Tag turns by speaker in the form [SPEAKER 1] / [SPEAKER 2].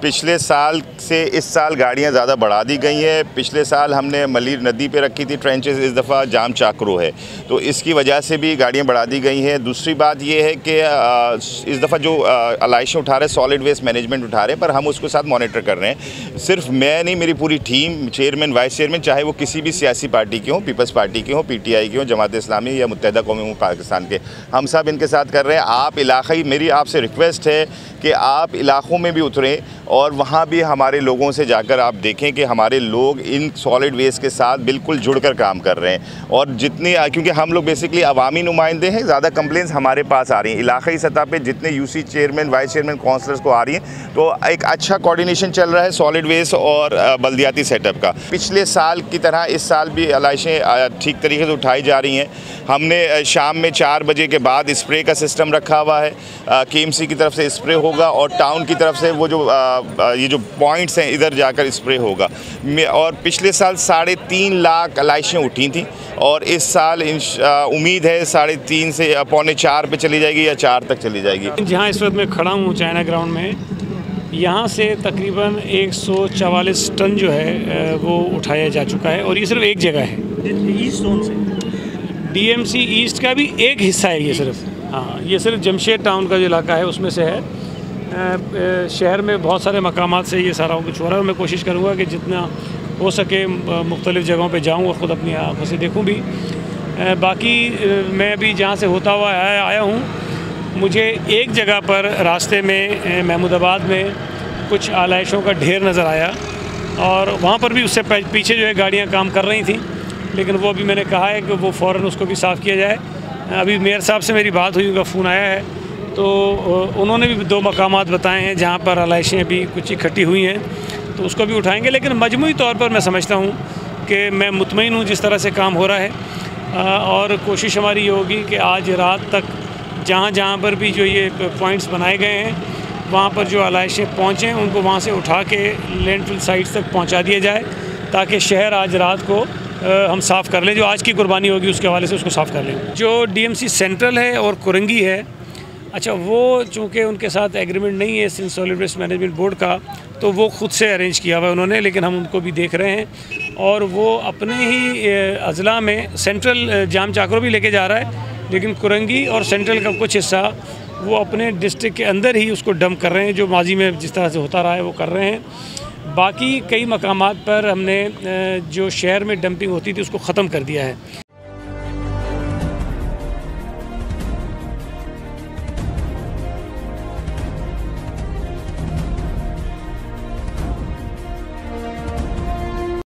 [SPEAKER 1] पिछले साल से इस साल गाड़ियां ज़्यादा बढ़ा दी गई हैं। पिछले साल हमने मलीर नदी पे रखी थी ट्रेंचेस, इस दफ़ा जाम चाकरो है, तो इसकी वजह से भी गाड़ियां बढ़ा दी गई हैं। दूसरी बात ये है कि इस दफ़ा जो अलाइशें उठा रहे हैं सॉलिड वेस्ट मैनेजमेंट उठा रहे हैं, पर हम उसके साथ मॉनिटर कर रहे हैं। सिर्फ मैं नहीं, मेरी पूरी टीम, चेयरमैन, वाइस चेयरमैन, चाहे वो किसी भी सियासी पार्टी के हों, पीपल्स पार्टी के हों, PTI के हों, जमात इस्लामी या मुत्तहिदा कौमी पाकिस्तान के, हम सब इनके साथ कर रहे हैं। आप इलाक़ाई, मेरी आपसे रिक्वेस्ट है कि आप इलाक़ों में भी उतरें और वहाँ भी हमारे लोगों से जाकर आप देखें कि हमारे लोग इन सॉलिड वेस्ट के साथ बिल्कुल जुड़कर काम कर रहे हैं। और जितनी, क्योंकि हम लोग बेसिकली अवामी नुमाइंदे हैं, ज़्यादा कंप्लेंट्स हमारे पास आ रही हैं इलाक़ाई सतह पे, जितने UC chairman, vice chairman, councillors को आ रही हैं, तो एक अच्छा कोऑर्डिनेशन चल रहा है सॉलिड वेस्ट और बल्दियाती सेटअप का। पिछले साल की तरह इस साल भी अलाइशें ठीक तरीके से उठाई जा रही हैं। हमने शाम में 4 बजे के बाद स्प्रे का सिस्टम रखा हुआ है, KMC की तरफ से स्प्रे होगा और टाउन की तरफ से वो जो ये जो पॉइंट्स हैं इधर जाकर स्प्रे होगा। और पिछले साल 3.5 लाख अलाइशें उठी थी और इस साल उम्मीद है 3.5 से 3.25 पे चली जाएगी या 4 तक चली जाएगी।
[SPEAKER 2] जहाँ इस वक्त मैं खड़ा हूँ चाइना ग्राउंड में, यहाँ से तकरीबन 144 टन जो है वो उठाया जा चुका है और ये सिर्फ एक जगह है, ईस्ट जोन से। DMC ईस्ट का भी एक हिस्सा है ये सिर्फ, हाँ, ये सिर्फ जमशेद टाउन का जो इलाका है उसमें से है। शहर में बहुत सारे मकामात से ये सारा कुछ हो रहा है। मैं कोशिश करूँगा कि जितना हो सके मुख्तलिफ़ जगहों पे जाऊँ और ख़ुद अपनी आँखों से देखूँ भी। बाकी मैं अभी जहाँ से होता हुआ आया हूँ, मुझे एक जगह पर रास्ते में महमूदाबाद में कुछ आलाइशों का ढेर नज़र आया और वहाँ पर भी उससे पीछे जो है गाड़ियाँ काम कर रही थी, लेकिन वो अभी मैंने कहा है कि वो फ़ौरन उसको भी साफ़ किया जाए। अभी मेयर साहब से मेरी बात हुई, उनका फ़ोन आया है, तो उन्होंने भी 2 मकामात बताए हैं जहाँ पर आलाइशें भी कुछ इकट्ठी हुई हैं, तो उसको भी उठाएंगे। लेकिन मजमूई तौर पर मैं समझता हूँ कि मैं मुतमईन हूँ जिस तरह से काम हो रहा है, और कोशिश हमारी ये होगी कि आज रात तक जहाँ जहाँ पर भी जो ये पॉइंट्स बनाए गए हैं वहाँ पर जो आलाइशें पहुँचें उनको वहाँ से उठा के लैंडफिल साइट्स तक पहुँचा दिया जाए, ताकि शहर आज रात को हम साफ़ कर लें। जो आज की कुर्बानी होगी उसके हवाले से उसको साफ़ कर लें। जो DMC सेंट्रल है और कुरंगी है, अच्छा, वो चूँकि उनके साथ एग्रीमेंट नहीं है Sindh solid waste management board का, तो वो ख़ुद से अरेंज किया हुआ है उन्होंने, लेकिन हम उनको भी देख रहे हैं और वो अपने ही अज़ला में सेंट्रल जाम चाकरो भी लेके जा रहा है, लेकिन कुरंगी और सेंट्रल का कुछ हिस्सा वो अपने डिस्ट्रिक्ट के अंदर ही उसको डंप कर रहे हैं, जो माजी में जिस तरह से होता रहा है वो कर रहे हैं। बाकी कई मकामात पर हमने जो शहर में डंपिंग होती थी उसको ख़त्म कर दिया है।